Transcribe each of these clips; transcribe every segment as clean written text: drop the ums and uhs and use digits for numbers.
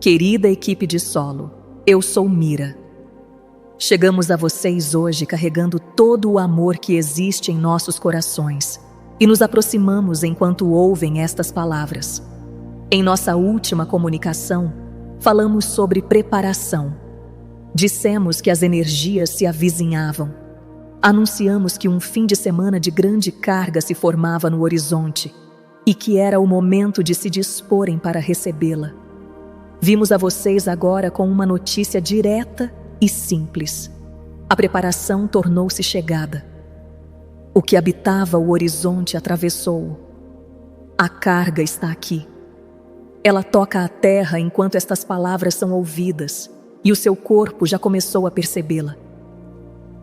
Querida equipe de solo, eu sou Mira. Chegamos a vocês hoje carregando todo o amor que existe em nossos corações e nos aproximamos enquanto ouvem estas palavras. Em nossa última comunicação, falamos sobre preparação. Dissemos que as energias se avizinhavam. Anunciamos que um fim de semana de grande carga se formava no horizonte e que era o momento de se disporem para recebê-la. Vimos a vocês agora com uma notícia direta e simples. A preparação tornou-se chegada. O que habitava o horizonte atravessou-o. A carga está aqui. Ela toca a terra enquanto estas palavras são ouvidas, e o seu corpo já começou a percebê-la.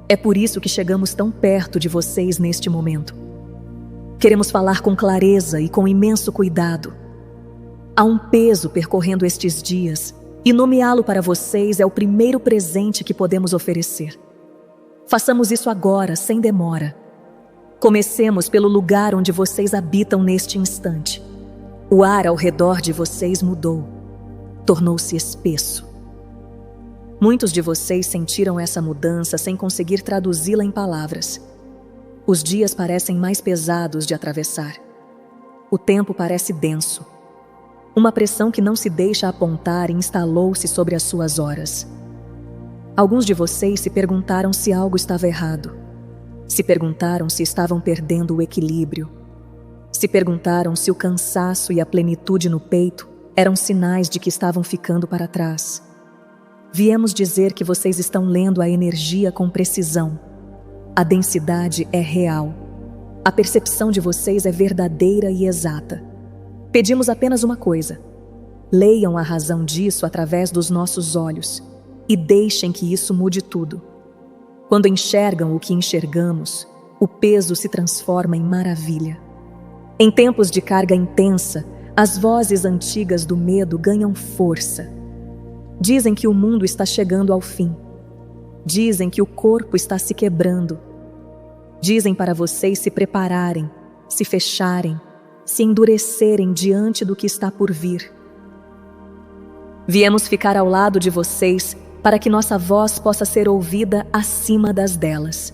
É por isso que chegamos tão perto de vocês neste momento. Queremos falar com clareza e com imenso cuidado. Há um peso percorrendo estes dias, e nomeá-lo para vocês é o primeiro presente que podemos oferecer. Façamos isso agora, sem demora. Comecemos pelo lugar onde vocês habitam neste instante. O ar ao redor de vocês mudou, tornou-se espesso. Muitos de vocês sentiram essa mudança sem conseguir traduzi-la em palavras. Os dias parecem mais pesados de atravessar. O tempo parece denso. Uma pressão que não se deixa apontar instalou-se sobre as suas horas. Alguns de vocês se perguntaram se algo estava errado. Se perguntaram se estavam perdendo o equilíbrio. Se perguntaram se o cansaço e a plenitude no peito eram sinais de que estavam ficando para trás. Viemos dizer que vocês estão lendo a energia com precisão. A densidade é real. A percepção de vocês é verdadeira e exata. Pedimos apenas uma coisa. Leiam a razão disso através dos nossos olhos e deixem que isso mude tudo. Quando enxergam o que enxergamos, o peso se transforma em maravilha. Em tempos de carga intensa, as vozes antigas do medo ganham força. Dizem que o mundo está chegando ao fim. Dizem que o corpo está se quebrando. Dizem para vocês se prepararem, se fecharem, se endurecerem diante do que está por vir. Viemos ficar ao lado de vocês para que nossa voz possa ser ouvida acima das delas.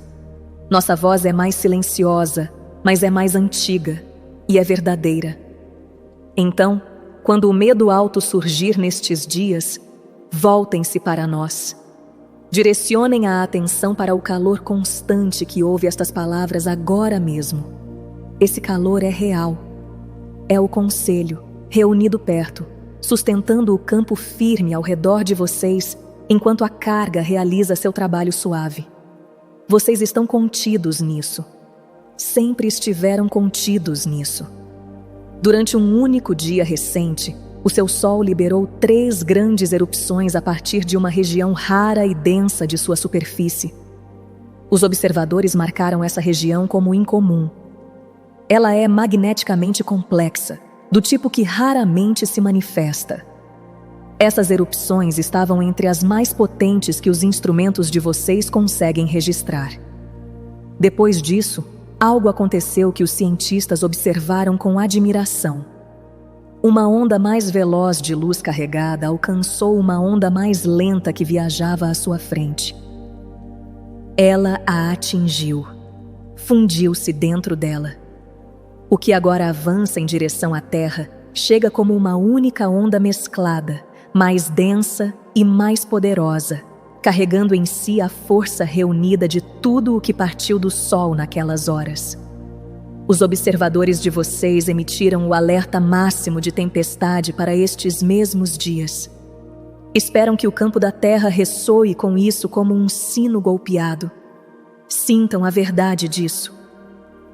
Nossa voz é mais silenciosa, mas é mais antiga e é verdadeira. Então, quando o medo alto surgir nestes dias, voltem-se para nós. Direcionem a atenção para o calor constante que ouve estas palavras agora mesmo. Esse calor é real. É o conselho, reunido perto, sustentando o campo firme ao redor de vocês, enquanto a carga realiza seu trabalho suave. Vocês estão contidos nisso. Sempre estiveram contidos nisso. Durante um único dia recente, o seu Sol liberou 3 grandes erupções a partir de uma região rara e densa de sua superfície. Os observadores marcaram essa região como incomum. Ela é magneticamente complexa, do tipo que raramente se manifesta. Essas erupções estavam entre as mais potentes que os instrumentos de vocês conseguem registrar. Depois disso, algo aconteceu que os cientistas observaram com admiração. Uma onda mais veloz de luz carregada alcançou uma onda mais lenta que viajava à sua frente. Ela a atingiu, fundiu-se dentro dela. O que agora avança em direção à Terra chega como uma única onda mesclada, mais densa e mais poderosa, carregando em si a força reunida de tudo o que partiu do Sol naquelas horas. Os observadores de vocês emitiram o alerta máximo de tempestade para estes mesmos dias. Esperam que o campo da Terra ressoe com isso como um sino golpeado. Sintam a verdade disso.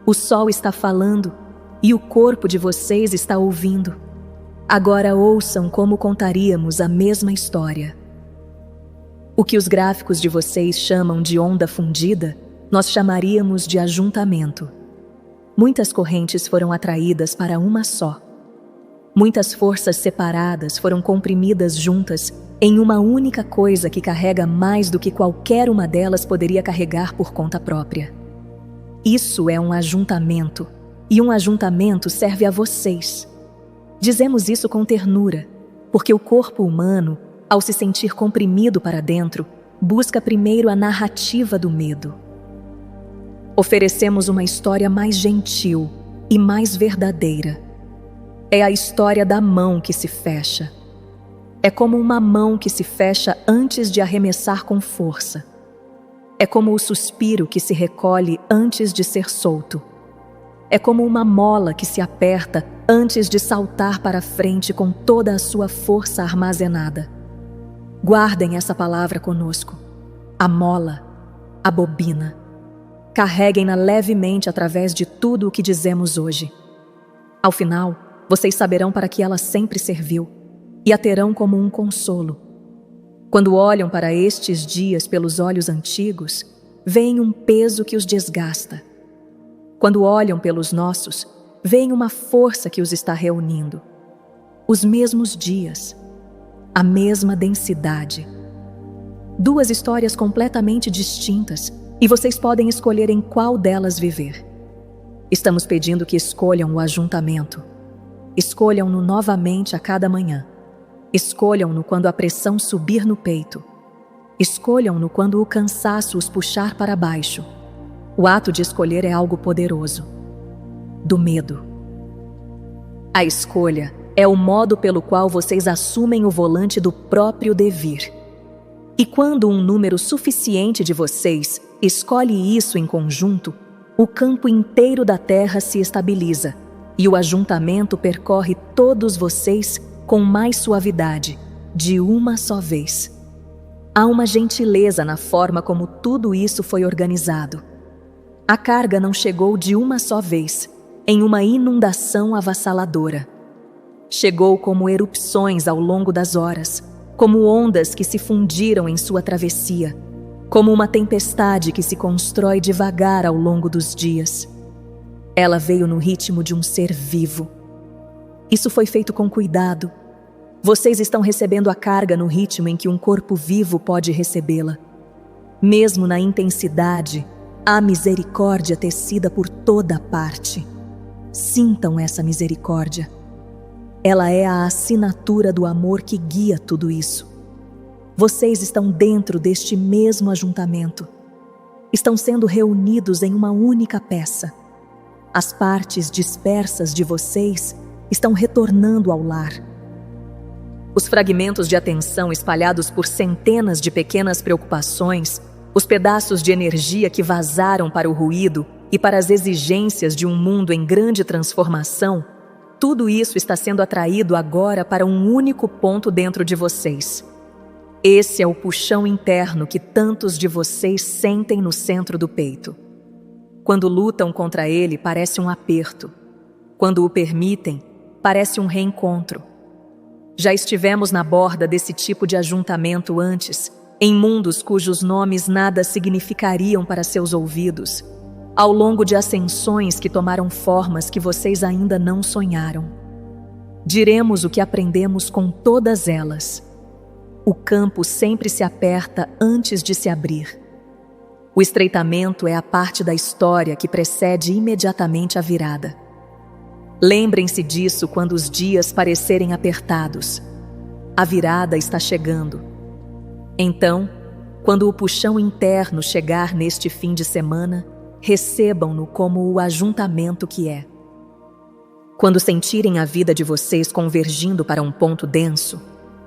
O Sol está falando e o corpo de vocês está ouvindo. Agora ouçam como contaríamos a mesma história. O que os gráficos de vocês chamam de onda fundida, nós chamaríamos de ajuntamento. Muitas correntes foram atraídas para uma só. Muitas forças separadas foram comprimidas juntas em uma única coisa que carrega mais do que qualquer uma delas poderia carregar por conta própria. Isso é um ajuntamento, e um ajuntamento serve a vocês. Dizemos isso com ternura, porque o corpo humano, ao se sentir comprimido para dentro, busca primeiro a narrativa do medo. Oferecemos uma história mais gentil e mais verdadeira. É a história da mão que se fecha. É como uma mão que se fecha antes de arremessar com força. É como o suspiro que se recolhe antes de ser solto. É como uma mola que se aperta antes de saltar para frente com toda a sua força armazenada. Guardem essa palavra conosco. A mola, a bobina. Carreguem-na levemente através de tudo o que dizemos hoje. Ao final, vocês saberão para que ela sempre serviu e a terão como um consolo. Quando olham para estes dias pelos olhos antigos, veem um peso que os desgasta. Quando olham pelos nossos, veem uma força que os está reunindo. Os mesmos dias, a mesma densidade. Duas histórias completamente distintas, e vocês podem escolher em qual delas viver. Estamos pedindo que escolham o ajuntamento. Escolham-no novamente a cada manhã. Escolham-no quando a pressão subir no peito. Escolham-no quando o cansaço os puxar para baixo. O ato de escolher é algo poderoso. Do medo. A escolha é o modo pelo qual vocês assumem o volante do próprio devir. E quando um número suficiente de vocês escolhe isso em conjunto, o campo inteiro da terra se estabiliza e o ajuntamento percorre todos vocês com mais suavidade, de uma só vez. Há uma gentileza na forma como tudo isso foi organizado. A carga não chegou de uma só vez, em uma inundação avassaladora. Chegou como erupções ao longo das horas, como ondas que se fundiram em sua travessia, como uma tempestade que se constrói devagar ao longo dos dias. Ela veio no ritmo de um ser vivo. Isso foi feito com cuidado. Vocês estão recebendo a carga no ritmo em que um corpo vivo pode recebê-la. Mesmo na intensidade, há misericórdia tecida por toda parte. Sintam essa misericórdia. Ela é a assinatura do amor que guia tudo isso. Vocês estão dentro deste mesmo ajuntamento. Estão sendo reunidos em uma única peça. As partes dispersas de vocês estão retornando ao lar. Os fragmentos de atenção espalhados por centenas de pequenas preocupações, os pedaços de energia que vazaram para o ruído e para as exigências de um mundo em grande transformação, tudo isso está sendo atraído agora para um único ponto dentro de vocês. Esse é o puxão interno que tantos de vocês sentem no centro do peito. Quando lutam contra ele, parece um aperto. Quando o permitem, parece um reencontro. Já estivemos na borda desse tipo de ajuntamento antes, em mundos cujos nomes nada significariam para seus ouvidos, ao longo de ascensões que tomaram formas que vocês ainda não sonharam. Diremos o que aprendemos com todas elas. O campo sempre se aperta antes de se abrir. O estreitamento é a parte da história que precede imediatamente a virada. Lembrem-se disso quando os dias parecerem apertados. A virada está chegando. Então, quando o puxão interno chegar neste fim de semana, recebam-no como o ajuntamento que é. Quando sentirem a vida de vocês convergindo para um ponto denso,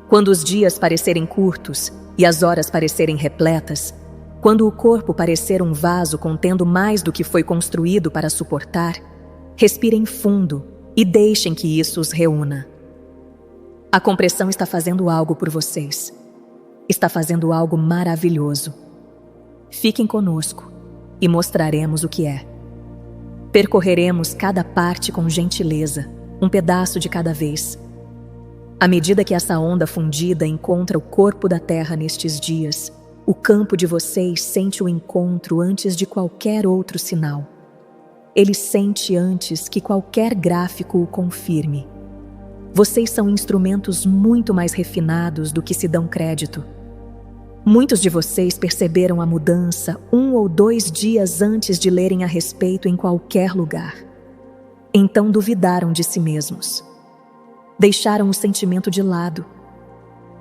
quando os dias parecerem curtos e as horas parecerem repletas, quando o corpo parecer um vaso contendo mais do que foi construído para suportar, respirem fundo e deixem que isso os reúna. A compressão está fazendo algo por vocês. Está fazendo algo maravilhoso. Fiquem conosco e mostraremos o que é. Percorreremos cada parte com gentileza, um pedaço de cada vez. À medida que essa onda fundida encontra o corpo da terra nestes dias, o campo de vocês sente o encontro antes de qualquer outro sinal. Ele sente antes que qualquer gráfico o confirme. Vocês são instrumentos muito mais refinados do que se dão crédito. Muitos de vocês perceberam a mudança 1 ou 2 dias antes de lerem a respeito em qualquer lugar. Então duvidaram de si mesmos. Deixaram o sentimento de lado.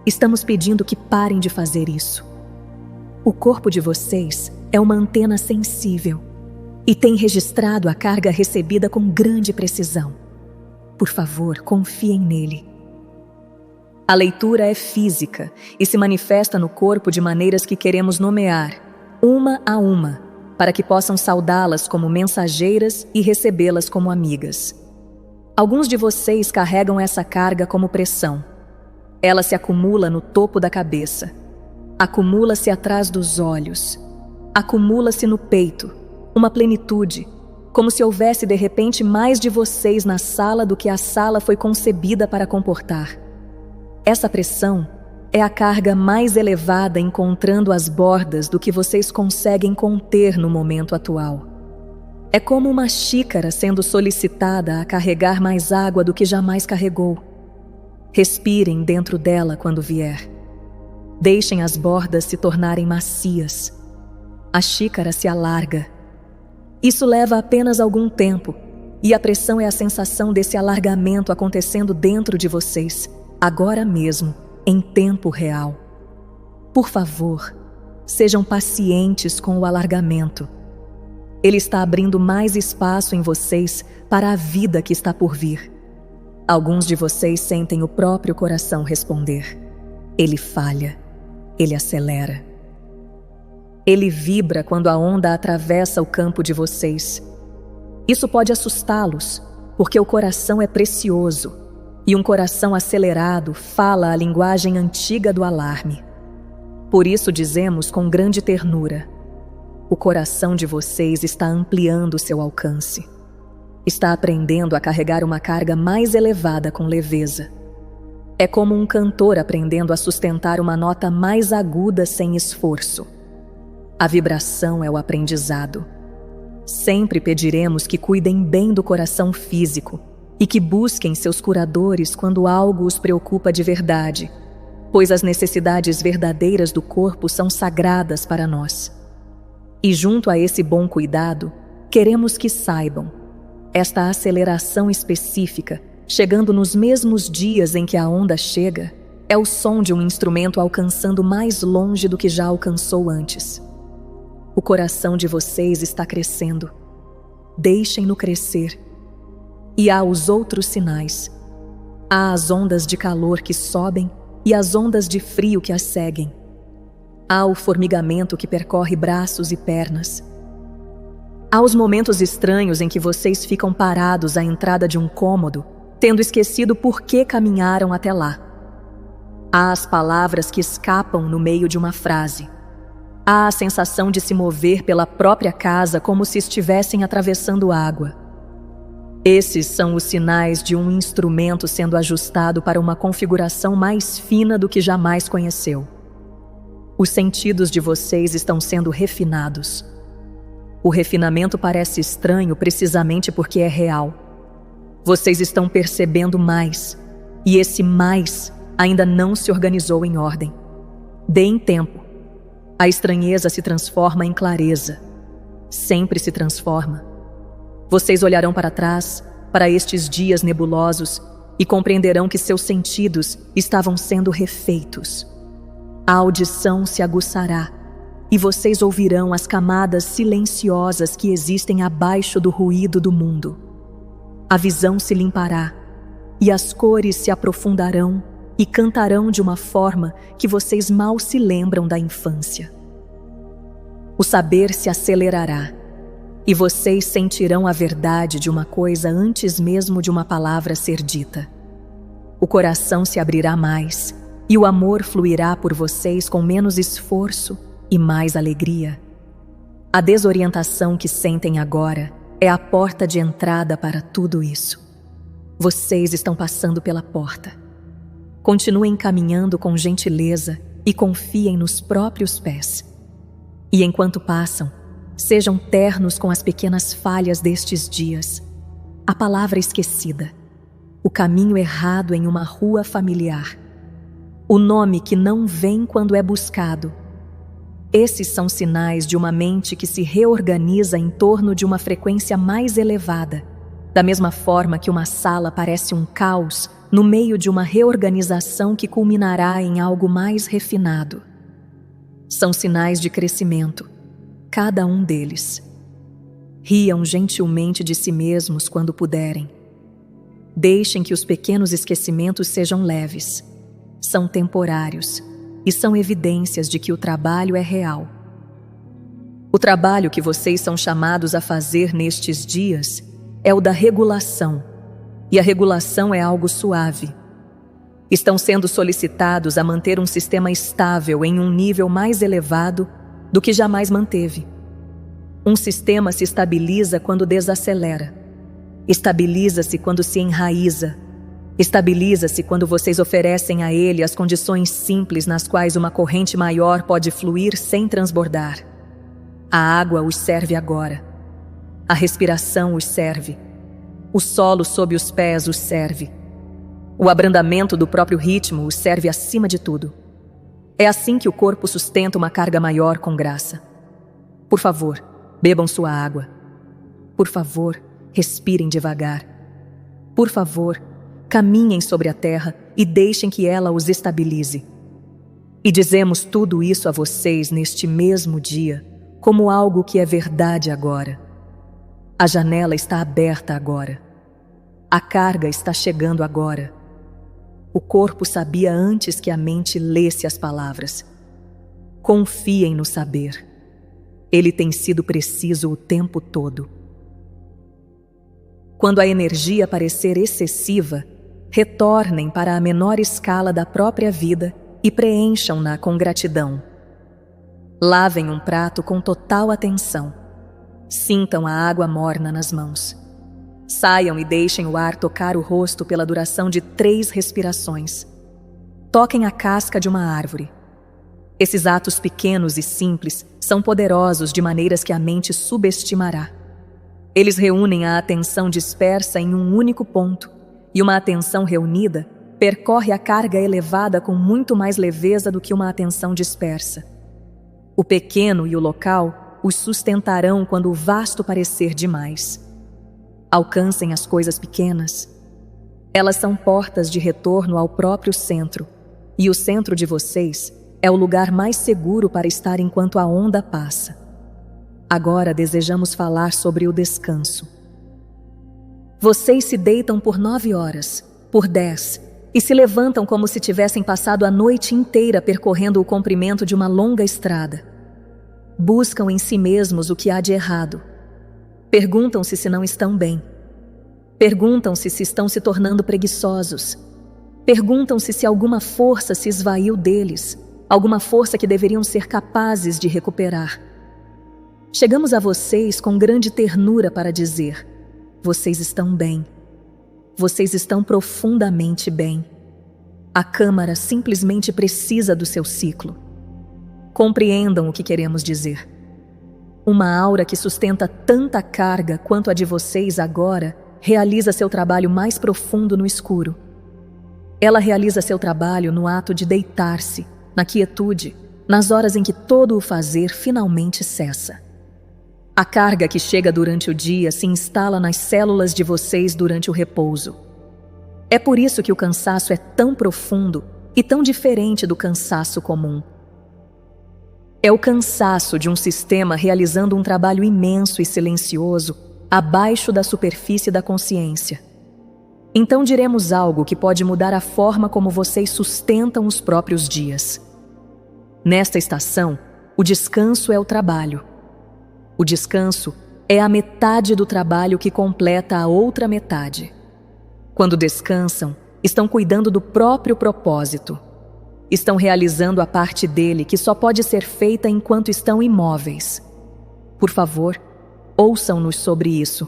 Estamos pedindo que parem de fazer isso. O corpo de vocês é uma antena sensível e tem registrado a carga recebida com grande precisão. Por favor, confiem nele. A leitura é física e se manifesta no corpo de maneiras que queremos nomear, uma a uma, para que possam saudá-las como mensageiras e recebê-las como amigas. Alguns de vocês carregam essa carga como pressão. Ela se acumula no topo da cabeça, acumula-se atrás dos olhos, acumula-se no peito, uma plenitude, como se houvesse de repente mais de vocês na sala do que a sala foi concebida para comportar. Essa pressão é a carga mais elevada encontrando as bordas do que vocês conseguem conter no momento atual. É como uma xícara sendo solicitada a carregar mais água do que jamais carregou. Respirem dentro dela quando vier. Deixem as bordas se tornarem macias. A xícara se alarga. Isso leva apenas algum tempo, e a pressão é a sensação desse alargamento acontecendo dentro de vocês, agora mesmo, em tempo real. Por favor, sejam pacientes com o alargamento. Ele está abrindo mais espaço em vocês para a vida que está por vir. Alguns de vocês sentem o próprio coração responder. Ele falha, ele acelera. Ele vibra quando a onda atravessa o campo de vocês. Isso pode assustá-los, porque o coração é precioso, e um coração acelerado fala a linguagem antiga do alarme. Por isso dizemos com grande ternura: o coração de vocês está ampliando seu alcance. Está aprendendo a carregar uma carga mais elevada com leveza. É como um cantor aprendendo a sustentar uma nota mais aguda sem esforço. A vibração é o aprendizado. Sempre pediremos que cuidem bem do coração físico e que busquem seus curadores quando algo os preocupa de verdade, pois as necessidades verdadeiras do corpo são sagradas para nós. E junto a esse bom cuidado, queremos que saibam, esta aceleração específica, chegando nos mesmos dias em que a onda chega, é o som de um instrumento alcançando mais longe do que já alcançou antes. O coração de vocês está crescendo. Deixem-no crescer. E há os outros sinais. Há as ondas de calor que sobem e as ondas de frio que as seguem. Há o formigamento que percorre braços e pernas. Há os momentos estranhos em que vocês ficam parados à entrada de um cômodo, tendo esquecido por que caminharam até lá. Há as palavras que escapam no meio de uma frase. Há a sensação de se mover pela própria casa como se estivessem atravessando água. Esses são os sinais de um instrumento sendo ajustado para uma configuração mais fina do que jamais conheceu. Os sentidos de vocês estão sendo refinados. O refinamento parece estranho precisamente porque é real. Vocês estão percebendo mais, e esse mais ainda não se organizou em ordem. Deem tempo. A estranheza se transforma em clareza. Sempre se transforma. Vocês olharão para trás, para estes dias nebulosos, e compreenderão que seus sentidos estavam sendo refeitos. A audição se aguçará, e vocês ouvirão as camadas silenciosas que existem abaixo do ruído do mundo. A visão se limpará, e as cores se aprofundarão e cantarão de uma forma que vocês mal se lembram da infância. O saber se acelerará, e vocês sentirão a verdade de uma coisa antes mesmo de uma palavra ser dita. O coração se abrirá mais, e o amor fluirá por vocês com menos esforço e mais alegria. A desorientação que sentem agora é a porta de entrada para tudo isso. Vocês estão passando pela porta. Continuem caminhando com gentileza e confiem nos próprios pés. E enquanto passam, sejam ternos com as pequenas falhas destes dias. A palavra esquecida, o caminho errado em uma rua familiar, o nome que não vem quando é buscado. Esses são sinais de uma mente que se reorganiza em torno de uma frequência mais elevada, da mesma forma que uma sala parece um caos no meio de uma reorganização que culminará em algo mais refinado. São sinais de crescimento, cada um deles. Riam gentilmente de si mesmos quando puderem. Deixem que os pequenos esquecimentos sejam leves. São temporários e são evidências de que o trabalho é real. O trabalho que vocês são chamados a fazer nestes dias é o da regulação, e a regulação é algo suave. Estão sendo solicitados a manter um sistema estável em um nível mais elevado do que jamais manteve. Um sistema se estabiliza quando desacelera. Estabiliza-se quando se enraiza. Estabiliza-se quando vocês oferecem a ele as condições simples nas quais uma corrente maior pode fluir sem transbordar. A água os serve agora. A respiração os serve. O solo sob os pés os serve. O abrandamento do próprio ritmo os serve acima de tudo. É assim que o corpo sustenta uma carga maior com graça. Por favor, bebam sua água. Por favor, respirem devagar. Por favor, caminhem sobre a terra e deixem que ela os estabilize. E dizemos tudo isso a vocês neste mesmo dia, como algo que é verdade agora. A janela está aberta agora. A carga está chegando agora. O corpo sabia antes que a mente lesse as palavras. Confiem no saber. Ele tem sido preciso o tempo todo. Quando a energia parecer excessiva, retornem para a menor escala da própria vida e preencham-na com gratidão. Lavem um prato com total atenção. Sintam a água morna nas mãos. Saiam e deixem o ar tocar o rosto pela duração de 3 respirações. Toquem a casca de uma árvore. Esses atos pequenos e simples são poderosos de maneiras que a mente subestimará. Eles reúnem a atenção dispersa em um único ponto, e uma atenção reunida percorre a carga elevada com muito mais leveza do que uma atenção dispersa. O pequeno e o local os sustentarão quando o vasto parecer demais. Alcancem as coisas pequenas. Elas são portas de retorno ao próprio centro, e o centro de vocês é o lugar mais seguro para estar enquanto a onda passa. Agora desejamos falar sobre o descanso. Vocês se deitam por 9 horas, por 10, e se levantam como se tivessem passado a noite inteira percorrendo o comprimento de uma longa estrada. Buscam em si mesmos o que há de errado. Perguntam-se se não estão bem. Perguntam-se se estão se tornando preguiçosos. Perguntam-se se alguma força se esvaiu deles, alguma força que deveriam ser capazes de recuperar. Chegamos a vocês com grande ternura para dizer: vocês estão bem. Vocês estão profundamente bem. A câmara simplesmente precisa do seu ciclo. Compreendam o que queremos dizer. Uma aura que sustenta tanta carga quanto a de vocês agora realiza seu trabalho mais profundo no escuro. Ela realiza seu trabalho no ato de deitar-se, na quietude, nas horas em que todo o fazer finalmente cessa. A carga que chega durante o dia se instala nas células de vocês durante o repouso. É por isso que o cansaço é tão profundo e tão diferente do cansaço comum. É o cansaço de um sistema realizando um trabalho imenso e silencioso abaixo da superfície da consciência. Então diremos algo que pode mudar a forma como vocês sustentam os próprios dias. Nesta estação, o descanso é o trabalho. O descanso é a metade do trabalho que completa a outra metade. Quando descansam, estão cuidando do próprio propósito. Estão realizando a parte dele que só pode ser feita enquanto estão imóveis. Por favor, ouçam-nos sobre isso.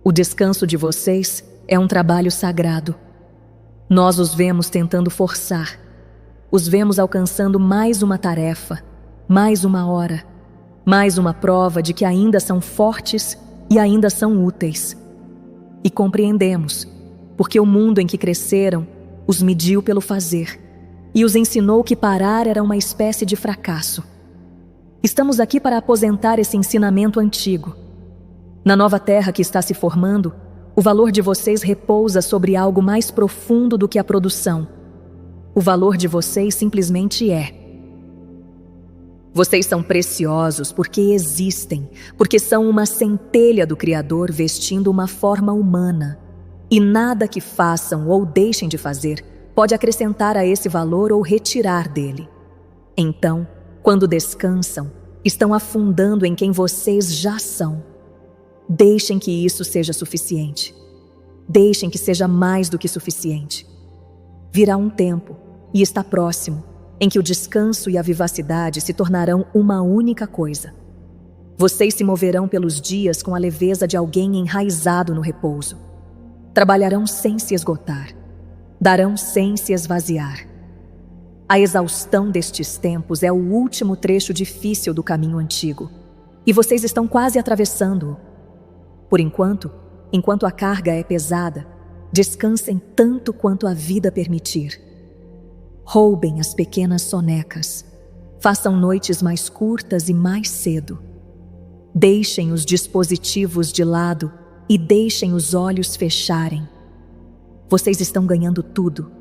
O descanso de vocês é um trabalho sagrado. Nós os vemos tentando forçar. Os vemos alcançando mais uma tarefa, mais uma hora, mais uma prova de que ainda são fortes e ainda são úteis. E compreendemos, porque o mundo em que cresceram os mediu pelo fazer e os ensinou que parar era uma espécie de fracasso. Estamos aqui para aposentar esse ensinamento antigo. Na nova terra que está se formando, O valor de vocês repousa sobre algo mais profundo do que a produção. O valor de vocês simplesmente é. Vocês são preciosos porque existem, porque são uma centelha do Criador vestindo uma forma humana. E nada que façam ou deixem de fazer pode acrescentar a esse valor ou retirar dele. Então, quando descansam, estão afundando em quem vocês já são. Deixem que isso seja suficiente. Deixem que seja mais do que suficiente. Virá um tempo, e está próximo, em que o descanso e a vivacidade se tornarão uma única coisa. Vocês se moverão pelos dias com a leveza de alguém enraizado no repouso. Trabalharão sem se esgotar. Darão sem se esvaziar. A exaustão destes tempos é o último trecho difícil do caminho antigo, e vocês estão quase atravessando-o. Por enquanto a carga é pesada, descansem tanto quanto a vida permitir. Roubem as pequenas sonecas. Façam noites mais curtas e mais cedo. Deixem os dispositivos de lado e deixem os olhos fecharem. Vocês estão ganhando tudo.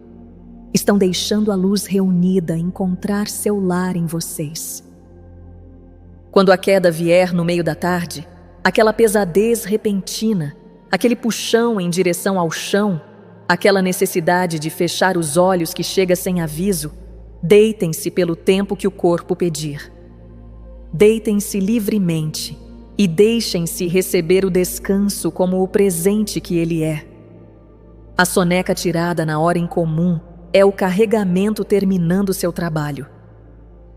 Estão deixando a luz reunida encontrar seu lar em vocês. Quando a queda vier no meio da tarde, aquela pesadez repentina, aquele puxão em direção ao chão, aquela necessidade de fechar os olhos que chega sem aviso, deitem-se pelo tempo que o corpo pedir. Deitem-se livremente e deixem-se receber o descanso como o presente que ele é. A soneca tirada na hora incomum é o carregamento terminando seu trabalho.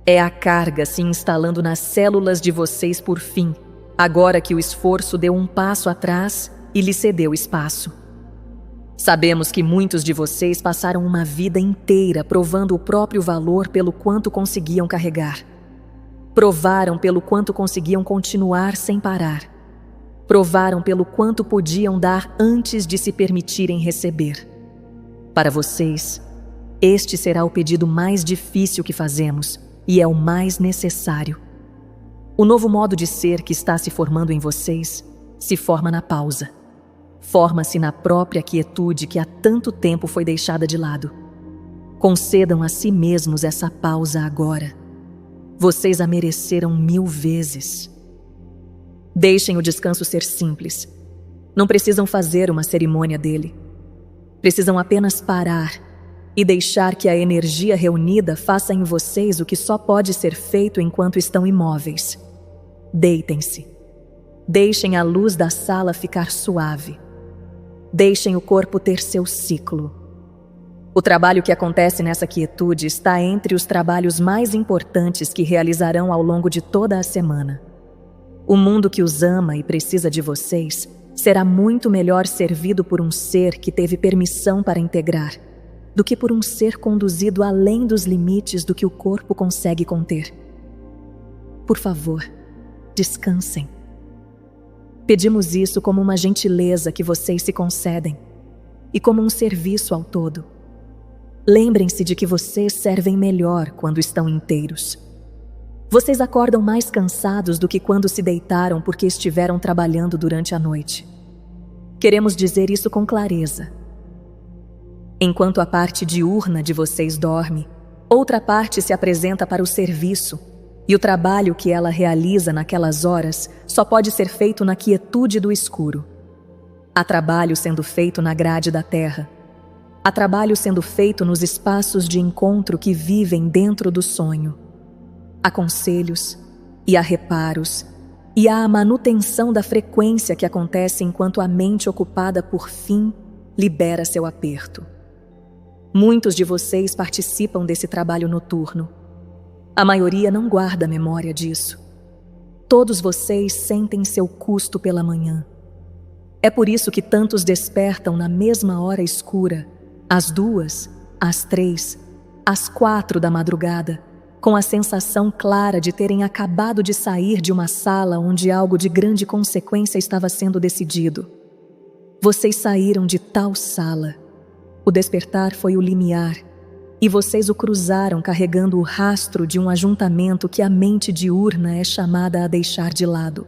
É a carga se instalando nas células de vocês por fim, agora que o esforço deu um passo atrás e lhe cedeu espaço. Sabemos que muitos de vocês passaram uma vida inteira provando o próprio valor pelo quanto conseguiam carregar. Provaram pelo quanto conseguiam continuar sem parar. Provaram pelo quanto podiam dar antes de se permitirem receber. Para vocês, este será o pedido mais difícil que fazemos e é o mais necessário. O novo modo de ser que está se formando em vocês se forma na pausa. Forma-se na própria quietude que há tanto tempo foi deixada de lado. Concedam a si mesmos essa pausa agora. Vocês a mereceram 1000 vezes. Deixem o descanso ser simples. Não precisam fazer uma cerimônia dele. Precisam apenas parar e deixar que a energia reunida faça em vocês o que só pode ser feito enquanto estão imóveis. Deitem-se. Deixem a luz da sala ficar suave. Deixem o corpo ter seu ciclo. O trabalho que acontece nessa quietude está entre os trabalhos mais importantes que realizarão ao longo de toda a semana. O mundo que os ama e precisa de vocês será muito melhor servido por um ser que teve permissão para integrar, do que por um ser conduzido além dos limites do que o corpo consegue conter. Por favor, descansem. Pedimos isso como uma gentileza que vocês se concedem e como um serviço ao todo. Lembrem-se de que vocês servem melhor quando estão inteiros. Vocês acordam mais cansados do que quando se deitaram porque estiveram trabalhando durante a noite. Queremos dizer isso com clareza. Enquanto a parte diurna de vocês dorme, outra parte se apresenta para o serviço, e o trabalho que ela realiza naquelas horas só pode ser feito na quietude do escuro. Há trabalho sendo feito na grade da terra. Há trabalho sendo feito nos espaços de encontro que vivem dentro do sonho. Há conselhos, e há reparos, e há a manutenção da frequência que acontece enquanto a mente ocupada por fim libera seu aperto. Muitos de vocês participam desse trabalho noturno. A maioria não guarda memória disso. Todos vocês sentem seu custo pela manhã. É por isso que tantos despertam na mesma hora escura, às 2, às 3, às 4 da madrugada, com a sensação clara de terem acabado de sair de uma sala onde algo de grande consequência estava sendo decidido. Vocês saíram de tal sala. O despertar foi o limiar, e vocês o cruzaram carregando o rastro de um ajuntamento que a mente diurna é chamada a deixar de lado.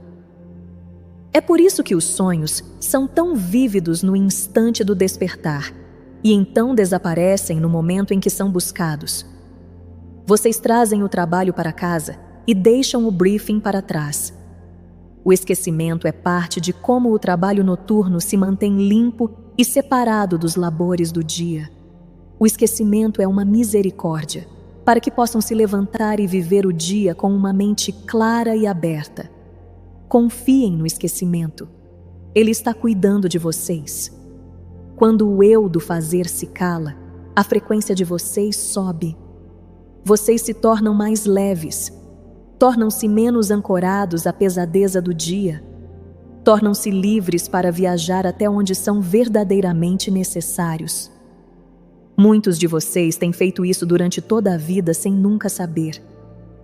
É por isso que os sonhos são tão vívidos no instante do despertar e então desaparecem no momento em que são buscados. Vocês trazem o trabalho para casa e deixam o briefing para trás. O esquecimento é parte de como o trabalho noturno se mantém limpo e separado dos labores do dia. O esquecimento é uma misericórdia, para que possam se levantar e viver o dia com uma mente clara e aberta. Confiem no esquecimento. Ele está cuidando de vocês. Quando o eu do fazer se cala, a frequência de vocês sobe. Vocês se tornam mais leves, tornam-se menos ancorados à pesadeza do dia, tornam-se livres para viajar até onde são verdadeiramente necessários. Muitos de vocês têm feito isso durante toda a vida sem nunca saber.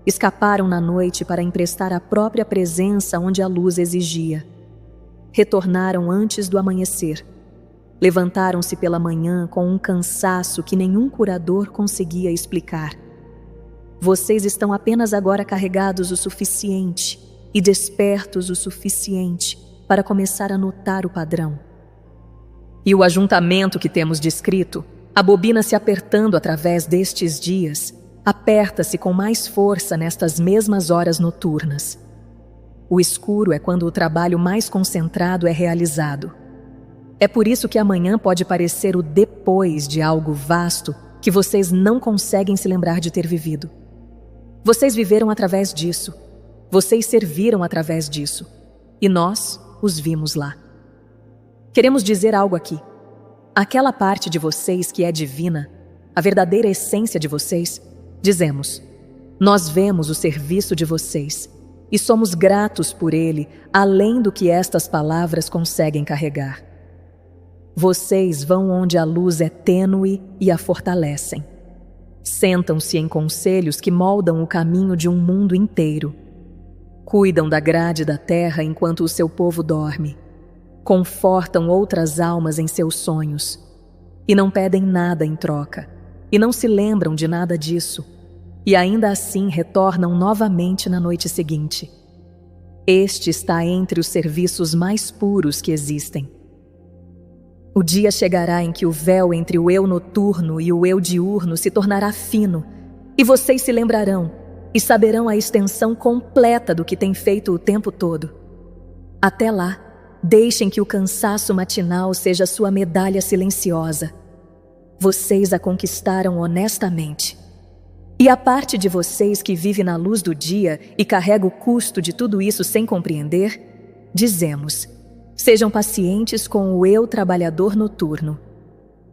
Escaparam na noite para emprestar a própria presença onde a luz exigia. Retornaram antes do amanhecer. Levantaram-se pela manhã com um cansaço que nenhum curador conseguia explicar. Vocês estão apenas agora carregados o suficiente e despertos o suficiente para começar a notar o padrão. E o ajuntamento que temos descrito, a bobina se apertando através destes dias, aperta-se com mais força nestas mesmas horas noturnas. O escuro é quando o trabalho mais concentrado é realizado. É por isso que amanhã pode parecer o depois de algo vasto que vocês não conseguem se lembrar de ter vivido. Vocês viveram através disso. Vocês serviram através disso. E nós os vimos lá. Queremos dizer algo aqui. Aquela parte de vocês que é divina, a verdadeira essência de vocês, dizemos: nós vemos o serviço de vocês e somos gratos por ele, além do que estas palavras conseguem carregar. Vocês vão onde a luz é tênue e a fortalecem. Sentam-se em conselhos que moldam o caminho de um mundo inteiro. Cuidam da grade da terra enquanto o seu povo dorme. Confortam outras almas em seus sonhos. E não pedem nada em troca. E não se lembram de nada disso. E ainda assim retornam novamente na noite seguinte. Este está entre os serviços mais puros que existem. O dia chegará em que o véu entre o eu noturno e o eu diurno se tornará fino, e vocês se lembrarão e saberão a extensão completa do que têm feito o tempo todo. Até lá, deixem que o cansaço matinal seja sua medalha silenciosa. Vocês a conquistaram honestamente. E a parte de vocês que vive na luz do dia e carrega o custo de tudo isso sem compreender, dizemos: sejam pacientes com o eu trabalhador noturno.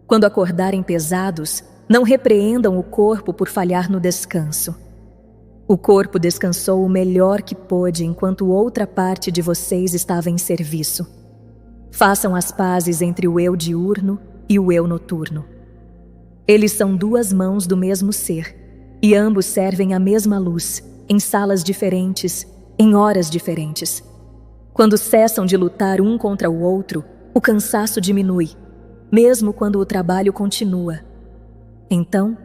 Quando acordarem pesados, não repreendam o corpo por falhar no descanso. O corpo descansou o melhor que pôde enquanto outra parte de vocês estava em serviço. Façam as pazes entre o eu diurno e o eu noturno. Eles são duas mãos do mesmo ser, e ambos servem a mesma luz, em salas diferentes, em horas diferentes. Quando cessam de lutar um contra o outro, o cansaço diminui, mesmo quando o trabalho continua. Então,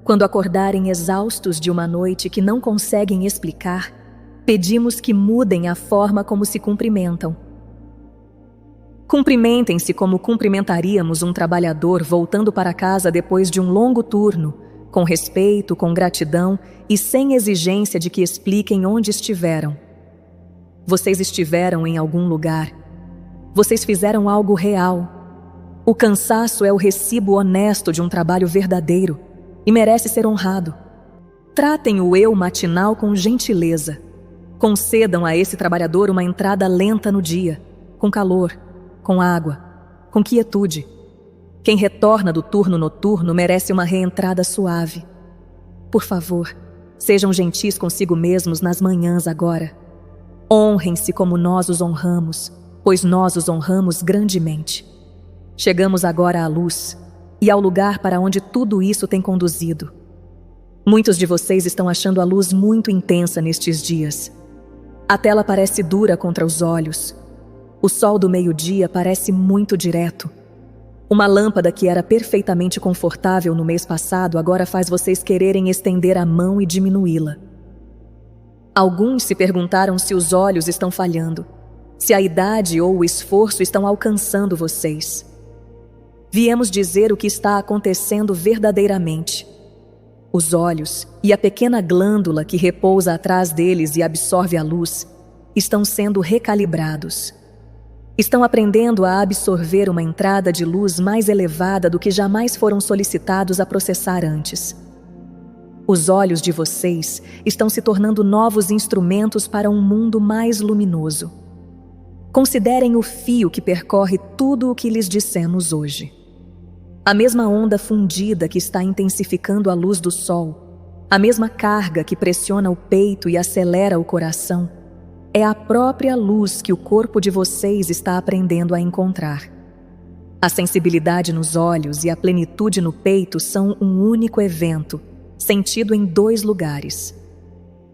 quando acordarem exaustos de uma noite que não conseguem explicar, pedimos que mudem a forma como se cumprimentam. Cumprimentem-se como cumprimentaríamos um trabalhador voltando para casa depois de um longo turno, com respeito, com gratidão e sem exigência de que expliquem onde estiveram. Vocês estiveram em algum lugar. Vocês fizeram algo real. O cansaço é o recibo honesto de um trabalho verdadeiro e merece ser honrado. Tratem o eu matinal com gentileza. Concedam a esse trabalhador uma entrada lenta no dia, com calor, com água, com quietude. Quem retorna do turno noturno merece uma reentrada suave. Por favor, sejam gentis consigo mesmos nas manhãs agora. Honrem-se como nós os honramos, pois nós os honramos grandemente. Chegamos agora à luz e ao lugar para onde tudo isso tem conduzido. Muitos de vocês estão achando a luz muito intensa nestes dias. A tela parece dura contra os olhos. O sol do meio-dia parece muito direto. Uma lâmpada que era perfeitamente confortável no mês passado agora faz vocês quererem estender a mão e diminuí-la. Alguns se perguntaram se os olhos estão falhando. se a idade ou o esforço estão alcançando vocês. Viemos dizer o que está acontecendo verdadeiramente. Os olhos e a pequena glândula que repousa atrás deles e absorve a luz estão sendo recalibrados. Estão aprendendo a absorver uma entrada de luz mais elevada do que jamais foram solicitados a processar antes. Os olhos de vocês estão se tornando novos instrumentos para um mundo mais luminoso. Considerem o fio que percorre tudo o que lhes dissemos hoje. A mesma onda fundida que está intensificando a luz do sol, a mesma carga que pressiona o peito e acelera o coração, é a própria luz que o corpo de vocês está aprendendo a encontrar. A sensibilidade nos olhos e a plenitude no peito são um único evento, sentido em 2 lugares.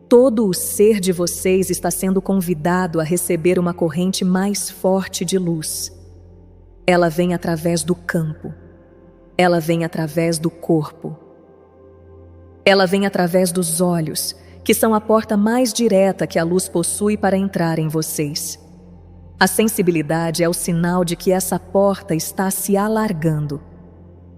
Todo o ser de vocês está sendo convidado a receber uma corrente mais forte de luz. Ela vem através do campo. Ela vem através do corpo. Ela vem através dos olhos, que são a porta mais direta que a luz possui para entrar em vocês. A sensibilidade é o sinal de que essa porta está se alargando.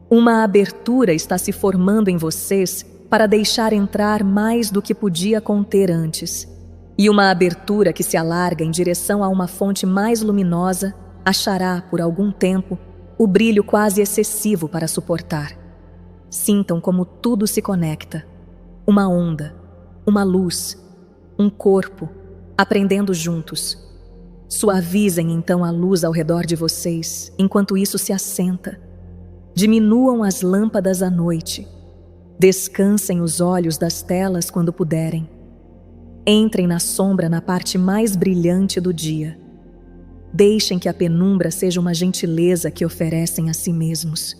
Uma abertura está se formando em vocês para deixar entrar mais do que podia conter antes. E uma abertura que se alarga em direção a uma fonte mais luminosa achará, por algum tempo, o brilho quase excessivo para suportar. Sintam como tudo se conecta. Uma onda, uma luz, um corpo, aprendendo juntos. Suavizem então a luz ao redor de vocês, enquanto isso se assenta. Diminuam as lâmpadas à noite. Descansem os olhos das telas quando puderem. Entrem na sombra na parte mais brilhante do dia. Deixem que a penumbra seja uma gentileza que oferecem a si mesmos.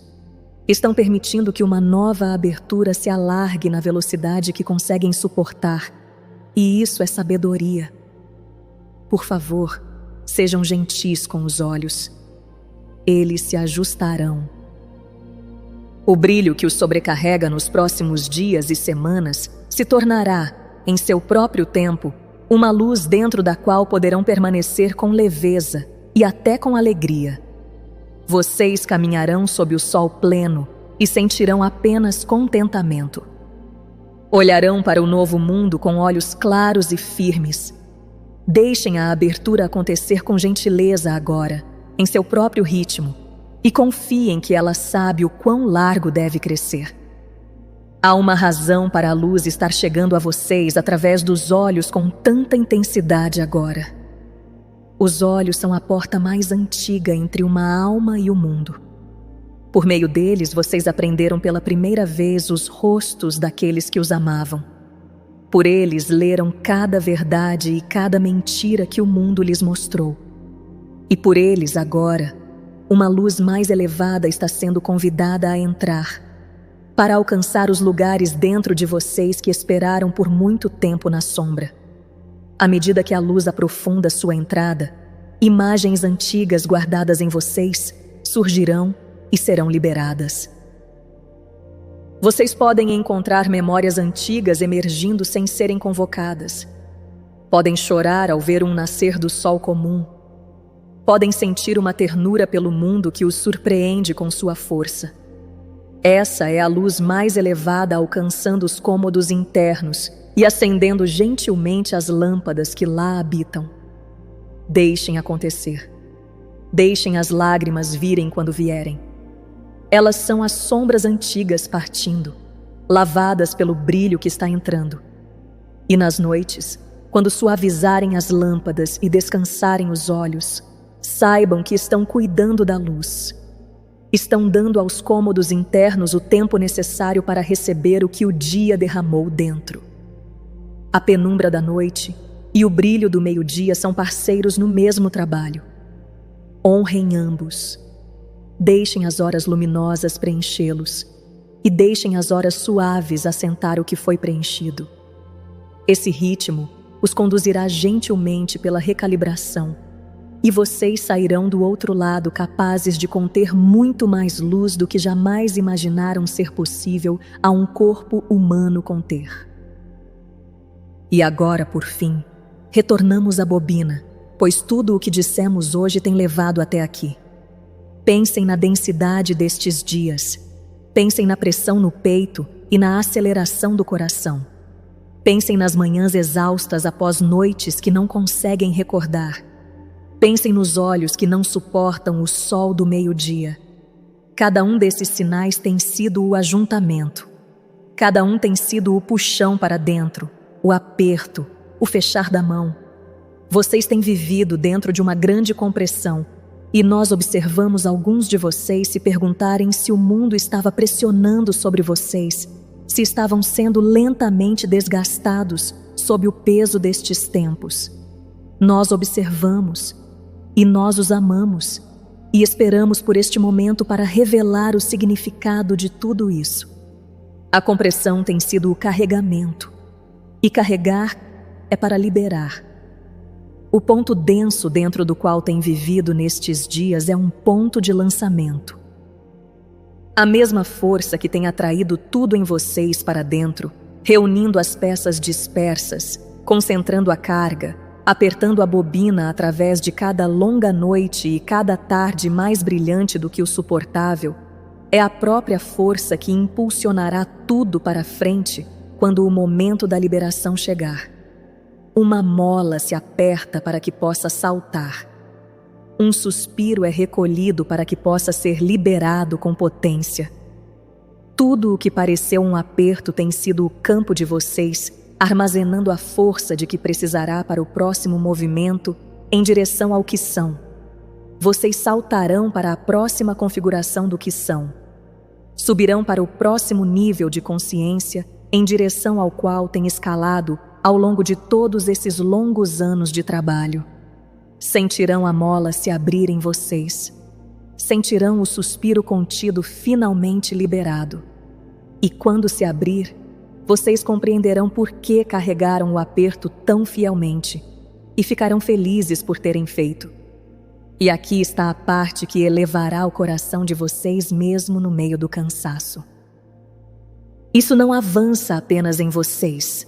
Estão permitindo que uma nova abertura se alargue na velocidade que conseguem suportar, e isso é sabedoria. Por favor, sejam gentis com os olhos. Eles se ajustarão. O brilho que os sobrecarrega nos próximos dias e semanas se tornará, em seu próprio tempo, uma luz dentro da qual poderão permanecer com leveza e até com alegria. Vocês caminharão sob o sol pleno e sentirão apenas contentamento. Olharão para o novo mundo com olhos claros e firmes. Deixem a abertura acontecer com gentileza agora, em seu próprio ritmo, e confiem que ela sabe o quão largo deve crescer. Há uma razão para a luz estar chegando a vocês através dos olhos com tanta intensidade agora. Os olhos são a porta mais antiga entre uma alma e o mundo. Por meio deles, vocês aprenderam pela primeira vez os rostos daqueles que os amavam. Por eles, leram cada verdade e cada mentira que o mundo lhes mostrou. E por eles, agora, uma luz mais elevada está sendo convidada a entrar, para alcançar os lugares dentro de vocês que esperaram por muito tempo na sombra. À medida que a luz aprofunda sua entrada, imagens antigas guardadas em vocês surgirão e serão liberadas. Vocês podem encontrar memórias antigas emergindo sem serem convocadas. Podem chorar ao ver um nascer do sol comum. Podem sentir uma ternura pelo mundo que os surpreende com sua força. Essa é a luz mais elevada alcançando os cômodos internos e acendendo gentilmente as lâmpadas que lá habitam. Deixem acontecer. Deixem as lágrimas virem quando vierem. Elas são as sombras antigas partindo, lavadas pelo brilho que está entrando. E nas noites, quando suavizarem as lâmpadas e descansarem os olhos, saibam que estão cuidando da luz. Estão dando aos cômodos internos o tempo necessário para receber o que o dia derramou dentro. A penumbra da noite e o brilho do meio-dia são parceiros no mesmo trabalho. Honrem ambos. Deixem as horas luminosas preenchê-los e deixem as horas suaves assentar o que foi preenchido. Esse ritmo os conduzirá gentilmente pela recalibração e vocês sairão do outro lado capazes de conter muito mais luz do que jamais imaginaram ser possível a um corpo humano conter. E agora, por fim, retornamos à bobina pois tudo o que dissemos hoje tem levado até aqui. Pensem na densidade destes dias. Pensem na pressão no peito e na aceleração do coração. Pensem nas manhãs exaustas após noites que não conseguem recordar. Pensem nos olhos que não suportam o sol do meio-dia. Cada um desses sinais tem sido o ajuntamento. Cada um tem sido o puxão para dentro, o aperto, o fechar da mão. Vocês têm vivido dentro de uma grande compressão e nós observamos alguns de vocês se perguntarem se o mundo estava pressionando sobre vocês, se estavam sendo lentamente desgastados sob o peso destes tempos. Nós observamos e nós os amamos e esperamos por este momento para revelar o significado de tudo isso. A compressão tem sido o carregamento, e carregar é para liberar. O ponto denso dentro do qual tem vivido nestes dias é um ponto de lançamento. A mesma força que tem atraído tudo em vocês para dentro, reunindo as peças dispersas, concentrando a carga, apertando a bobina através de cada longa noite e cada tarde mais brilhante do que o suportável, é a própria força que impulsionará tudo para frente quando o momento da liberação chegar. Uma mola se aperta para que possa saltar. Um suspiro é recolhido para que possa ser liberado com potência. Tudo o que pareceu um aperto tem sido o campo de vocês, armazenando a força de que precisará para o próximo movimento em direção ao que são. Vocês saltarão para a próxima configuração do que são. Subirão para o próximo nível de consciência em direção ao qual têm escalado ao longo de todos esses longos anos de trabalho. Sentirão a mola se abrir em vocês. Sentirão o suspiro contido finalmente liberado. E quando se abrir, vocês compreenderão por que carregaram o aperto tão fielmente e ficarão felizes por terem feito. E aqui está a parte que elevará o coração de vocês mesmo no meio do cansaço. Isso não avança apenas em vocês.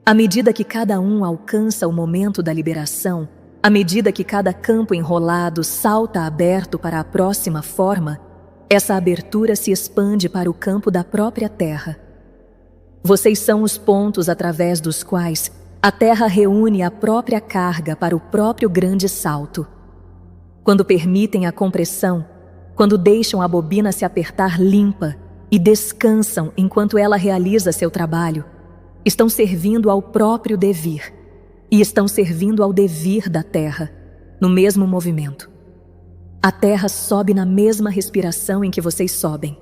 À medida que cada um alcança o momento da liberação, à medida que cada campo enrolado salta aberto para a próxima forma, essa abertura se expande para o campo da própria Terra. Vocês são os pontos através dos quais a Terra reúne a própria carga para o próprio grande salto. Quando permitem a compressão, quando deixam a bobina se apertar limpa e descansam enquanto ela realiza seu trabalho, estão servindo ao próprio devir e estão servindo ao devir da Terra, no mesmo movimento. A Terra sobe na mesma respiração em que vocês sobem.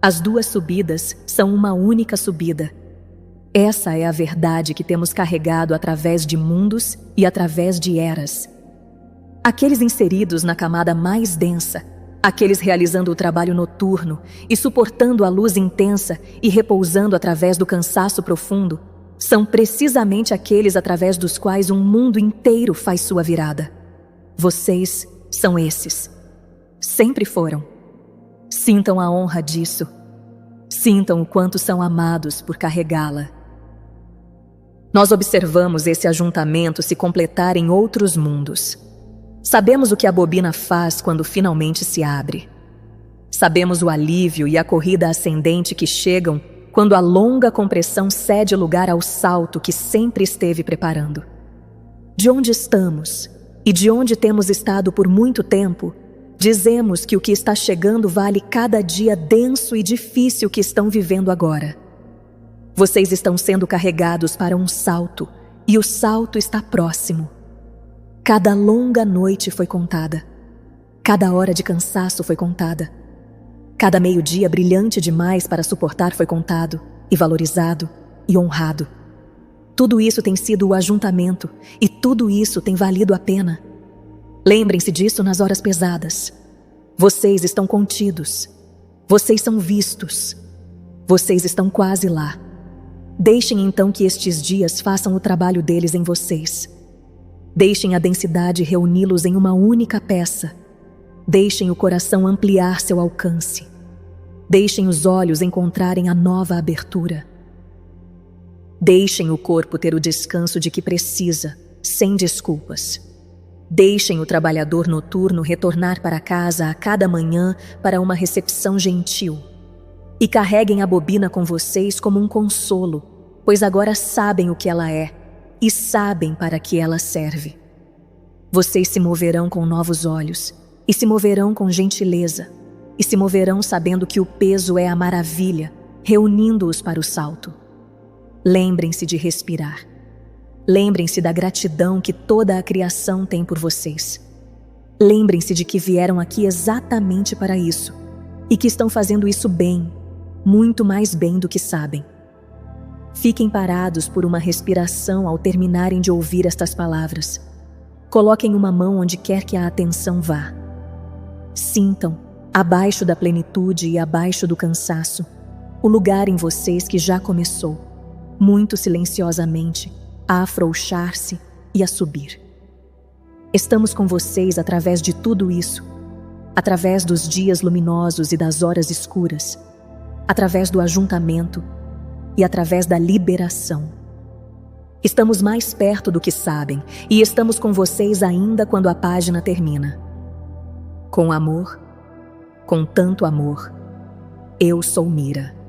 As duas subidas são uma única subida. Essa é a verdade que temos carregado através de mundos e através de eras. Aqueles inseridos na camada mais densa, aqueles realizando o trabalho noturno e suportando a luz intensa e repousando através do cansaço profundo, são precisamente aqueles através dos quais um mundo inteiro faz sua virada. Vocês são esses. Sempre foram. Sintam a honra disso. Sintam o quanto são amados por carregá-la. Nós observamos esse ajuntamento se completar em outros mundos. Sabemos o que a bobina faz quando finalmente se abre. Sabemos o alívio e a corrida ascendente que chegam quando a longa compressão cede lugar ao salto que sempre esteve preparando. De onde estamos e de onde temos estado por muito tempo, dizemos que o que está chegando vale cada dia denso e difícil que estão vivendo agora. Vocês estão sendo carregados para um salto e o salto está próximo. Cada longa noite foi contada. Cada hora de cansaço foi contada. Cada meio-dia brilhante demais para suportar foi contado, e valorizado, e honrado. Tudo isso tem sido o ajuntamento, e tudo isso tem valido a pena. Lembrem-se disso nas horas pesadas. Vocês estão contidos. Vocês são vistos. Vocês estão quase lá. Deixem então que estes dias façam o trabalho deles em vocês. Deixem a densidade reuni-los em uma única peça. Deixem o coração ampliar seu alcance. Deixem os olhos encontrarem a nova abertura. Deixem o corpo ter o descanso de que precisa, sem desculpas. Deixem o trabalhador noturno retornar para casa a cada manhã para uma recepção gentil. E carreguem a bobina com vocês como um consolo, pois agora sabem o que ela é e sabem para que ela serve. Vocês se moverão com novos olhos, e se moverão com gentileza, e se moverão sabendo que o peso é a maravilha, reunindo-os para o salto. Lembrem-se de respirar. Lembrem-se da gratidão que toda a criação tem por vocês. Lembrem-se de que vieram aqui exatamente para isso, e que estão fazendo isso bem, muito mais bem do que sabem. Fiquem parados por uma respiração ao terminarem de ouvir estas palavras. Coloquem uma mão onde quer que a atenção vá. Sintam, abaixo da plenitude e abaixo do cansaço, o lugar em vocês que já começou, muito silenciosamente, a afrouxar-se e a subir. Estamos com vocês através de tudo isso, através dos dias luminosos e das horas escuras, através do ajuntamento e através da liberação. Estamos mais perto do que sabem e estamos com vocês ainda quando a página termina. Com amor, com tanto amor, eu sou Mira.